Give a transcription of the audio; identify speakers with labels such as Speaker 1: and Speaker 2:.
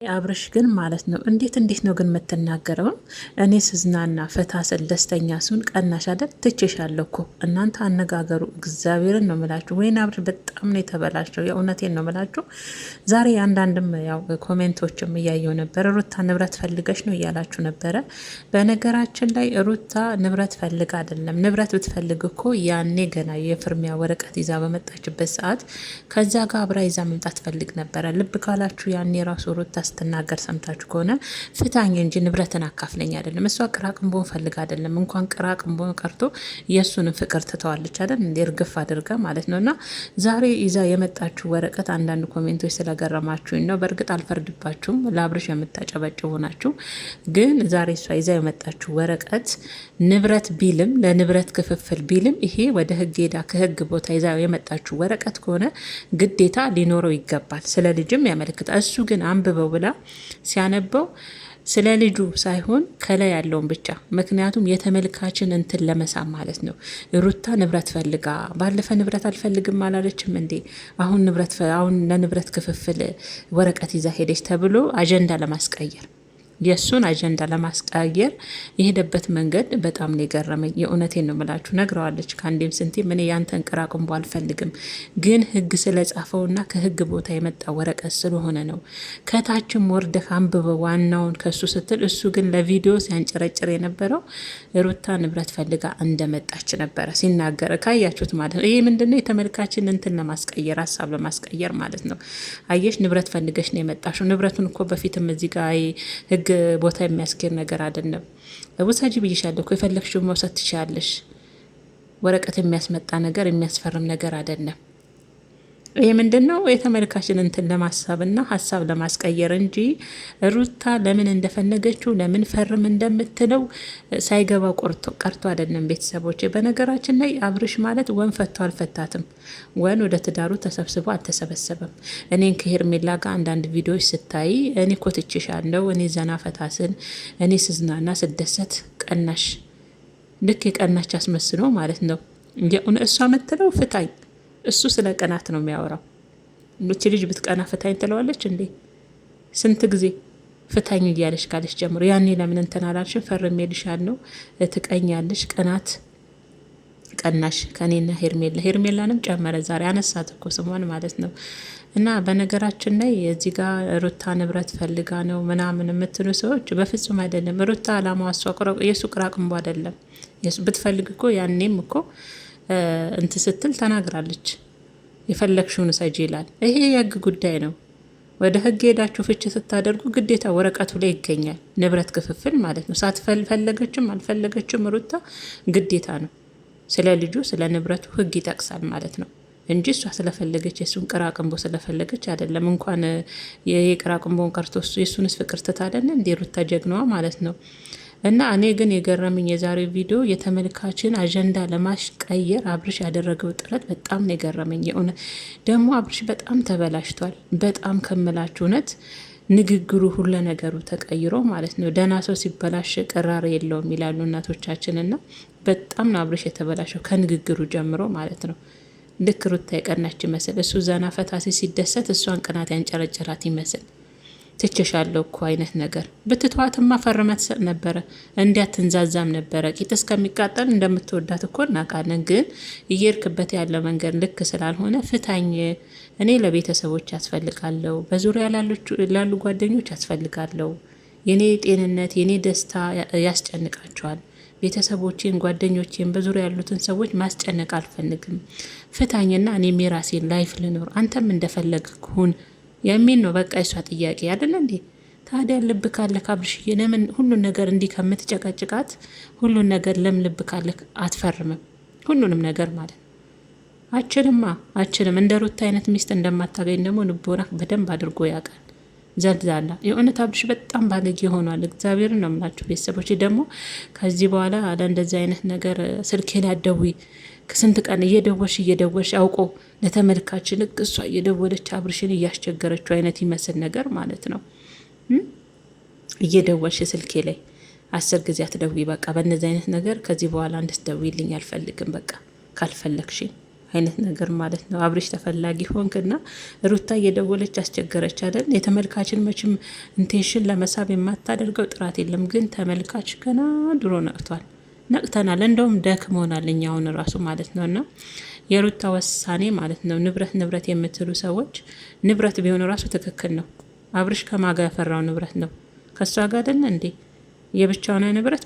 Speaker 1: አብርሽ ግን ማለት ነው እንዴት ነው ግን የምትናገረው? እኔ ስዝናና ፈታ ስል ደስተኛ ሲሆን ቀናሽ አይደል? ትችሻለሁ እኮ እናንተ አነጋገሩ እግዚአብሔርን ነው ምላችሁ። ወይን አብርሽ በጣም ነው የተበላሸው። የእውነቴን ነው ምላችሁ። ዛሬ አንዳንድም ያው ኮሜንቶችም እያየው ነበር። ሩታ ንብረት ፈልገሽ ነው እያላችሁ ነበረ። በነገራችን ላይ ሩታ ንብረት ፈልግ አይደለም። ንብረት ብትፈልግ እኮ ያኔ ገና የፍርሚያ ወረቀት ይዛ በመጣችበት ሰዓት ከዛ ጋር አብራ ይዛ መምጣት ፈልግ ነበረ። ልብ ካላችሁ ያኔ ራሱ ሩታ ስትናገር ሰምታችሁ ከሆነ ፍታኝ እንጂ ንብረትን አካፍለኝ አይደለም። እሷ ቅራቅንቦን ፈልግ አይደለም። እንኳን ቅራቅንቦን ቀርቶ የእሱንም ፍቅር ትተዋለች አይደል? እንደ እርግፍ አድርጋ ማለት ነው። እና ዛሬ ይዛ የመጣችሁ ወረቀት አንዳንድ ኮሜንቶች ስለገረማችሁኝ ነው። በእርግጥ አልፈርድባችሁም፣ ለአብርሽ የምታጨበጭቡ ናችሁ። ግን ዛሬ እሷ ይዛ የመጣችሁ ወረቀት ንብረት ቢልም ለንብረት ክፍፍል ቢልም ይሄ ወደ ህግ ሄዳ ከህግ ቦታ ይዛ የመጣችሁ ወረቀት ከሆነ ግዴታ ሊኖረው ይገባል። ስለ ልጅም ያመለክታል። እሱ ግን አንብበው ብላ ሲያነበው ስለ ልጁ ሳይሆን ከላይ ያለውን ብቻ። ምክንያቱም የተመልካችን እንትን ለመሳም ማለት ነው። ሩታ ንብረት ፈልጋ ባለፈ ንብረት አልፈልግም አላለችም እንዴ? አሁን ለንብረት ክፍፍል ወረቀት ይዛ ሄደች ተብሎ አጀንዳ ለማስቀየር የእሱን አጀንዳ ለማስቀየር የሄደበት መንገድ በጣም ነው የገረመኝ። የእውነቴን ነው ምላችሁ። ነግረዋለች ከአንዴም ስንቴ ምን ያንተን ቅራቅንቦ አልፈልግም፣ ግን ህግ ስለጻፈውና ከህግ ቦታ የመጣ ወረቀት ስለሆነ ነው። ከታችም ወርደህ አንብበው ዋናውን ከሱ ስትል፣ እሱ ግን ለቪዲዮ ሲያንጨረጭር የነበረው ሩታ ንብረት ፈልጋ እንደመጣች ነበረ ሲናገር ካያችሁት ማለት ነው። ይሄ ምንድነው? የተመልካችን እንትን ለማስቀየር ሀሳብ ለማስቀየር ማለት ነው። አየሽ፣ ንብረት ፈልገሽ ነው የመጣሽው። ንብረቱን እኮ በፊትም እዚህ ጋር ህግ ቦታ የሚያስኬድ ነገር አይደለም። ውሰጂ ብይሻለሁ እኮ የፈለግሽው መውሰድ ትችያለሽ። ወረቀት የሚያስመጣ ነገር የሚያስፈርም ነገር አይደለም። ይህ ምንድን ነው? የተመልካችን እንትን ለማሳብና ሀሳብ ለማስቀየር እንጂ ሩታ ለምን እንደፈለገችው ለምን ፈርም እንደምትለው ሳይገባው ቀርቶ አይደለም። ቤተሰቦች፣ በነገራችን ላይ አብርሽ ማለት ወን ፈቶ አልፈታትም፣ ወን ወደ ትዳሩ ተሰብስቦ አልተሰበሰበም። እኔን ከሄርሜላ ጋር አንዳንድ ቪዲዮዎች ስታይ እኔ ኮትችሻለሁ፣ እኔ ዘና ፈታስን፣ እኔ ስዝናና ስደሰት ቀናሽ፣ ልክ የቀናች አስመስሎ ማለት ነው። እሷ ምትለው ፍታኝ፣ እሱ ስለ ቀናት ነው የሚያወራው። እቺ ልጅ ብትቀና ፍታኝ ትለዋለች እንዴ? ስንት ጊዜ ፍታኝ እያለች ካለች ጀምሮ ያኔ ለምን እንትን አላልሽም? ፈርሜልሻለሁ፣ ትቀኛለሽ፣ ቅናት ቀናሽ ከኔና ሄርሜላንም ጨመረ። ዛሬ አነሳት እኮ ስሟን ማለት ነው። እና በነገራችን ላይ እዚህ ጋር ሩታ ንብረት ፈልጋ ነው ምናምን የምትሉ ሰዎች በፍጹም አይደለም። ሩታ አላማዋ እሷ የሱ ቅራቅንቦ አይደለም። ብትፈልግ እኮ ያኔም እኮ እንት ስትል ተናግራለች። የፈለግሽውን ሰጂ ይላል። ይሄ የህግ ጉዳይ ነው። ወደ ህግ ሄዳችሁ ፍች ስታደርጉ ግዴታ ወረቀቱ ላይ ይገኛል። ንብረት ክፍፍል ማለት ነው። ሳትፈለገችም አልፈለገችም ሩታ ግዴታ ነው። ስለ ልጁ ስለ ንብረቱ ህግ ይጠቅሳል ማለት ነው እንጂ እሷ ስለፈለገች የሱን ቅራቅንቦ ስለፈለገች አይደለም። እንኳን የቅራቅንቦን ቀርቶ የሱንስ ፍቅር ትታለን እንዴ ሩታ ጀግናዋ ማለት ነው። እና እኔ ግን የገረመኝ የዛሬው ቪዲዮ የተመልካችን አጀንዳ ለማስቀየር አብርሽ ያደረገው ጥረት በጣም ነው የገረመኝ። የእውነት ደግሞ አብርሽ በጣም ተበላሽቷል። በጣም ከምላችሁ እውነት ንግግሩ ሁሉ ነገሩ ተቀይሮ ማለት ነው። ደህና ሰው ሲበላሽ ቅራር የለውም ይላሉ እናቶቻችን። እና በጣም ነው አብርሽ የተበላሸው ከንግግሩ ጀምሮ ማለት ነው። ልክ ሩታ የቀናች ይመስል እሱ ዘና ፈታሲ ሲደሰት እሷን ቅናት ያንጨረጨራት ይመስል ትችሻለሁ እኮ አይነት ነገር ብትተዋትማ ፈርመት ሰጥ ነበረ። እንዲያትንዛዛም ነበረ። ቂጥ እስከሚቃጠል እንደምትወዳት እኮ እናውቃለን። ግን እየርክበት ያለ መንገድ ልክ ስላልሆነ ፍታኝ፣ እኔ ለቤተሰቦች ያስፈልጋለሁ፣ በዙሪያ ላሉ ጓደኞች ያስፈልጋለሁ። የኔ ጤንነት የኔ ደስታ ያስጨንቃቸዋል። ቤተሰቦቼን ጓደኞቼን በዙሪያ ያሉትን ሰዎች ማስጨነቅ አልፈልግም። ፍታኝና እኔም የራሴን ላይፍ ልኖር፣ አንተም እንደፈለግ ሁን የሚል ነው። በቃ እሷ ጥያቄ አይደለ እንዴ? ታዲያ ልብ ካለ አብርሽዬ ለምን ሁሉን ነገር እንዲህ ከምትጨቀጭቃት ሁሉን ነገር ለምን ልብ ካለ አትፈርምም? ሁሉንም ነገር ማለት አችልም። እንደ ሩታ አይነት ሚስት እንደማታገኝ ደግሞ ልቦና በደንብ አድርጎ ያውቃል። ዘልዛላ የእውነት አብርሽ በጣም ባለጌ ሆኗል። እግዚአብሔርን ነው የምላችሁ ቤተሰቦች። ደግሞ ከዚህ በኋላ እንደዚህ አይነት ነገር ስልኬ ላይ አትደውይ። ስንት ቀን እየደወሽ አውቆ ለተመልካች ልክ እሷ እየደወለች አብርሽን እያስቸገረችው አይነት ይመስል ነገር ማለት ነው። እየደወልሽ ስልኬ ላይ 10 ጊዜ አትደውይ። በቃ በእነዚህ አይነት ነገር ከዚህ በኋላ እንድትደውይልኝ አልፈልግም። በቃ ካልፈለግሽኝ አይነት ነገር ማለት ነው። አብርሽ ተፈላጊ ሆንክና ሩታ እየደወለች አስቸገረች አይደል? የተመልካችን መቼም ኢንቴንሽን ለመሳብ የማታደርገው ጥራት የለም። ግን ተመልካች ገና ድሮ ነቅቷል፣ ነቅተናል። እንደውም ደክሞናል እኛ አሁን ራሱ ማለት ነው። እና የሩታ ውሳኔ ማለት ነው ንብረት የምትሉ ሰዎች ንብረት ቢሆን ራሱ ትክክል ነው። አብርሽ ከማጋ ያፈራው ንብረት ነው፣ ከእሷ ጋር አይደለ እንዴ? የብቻውን ንብረት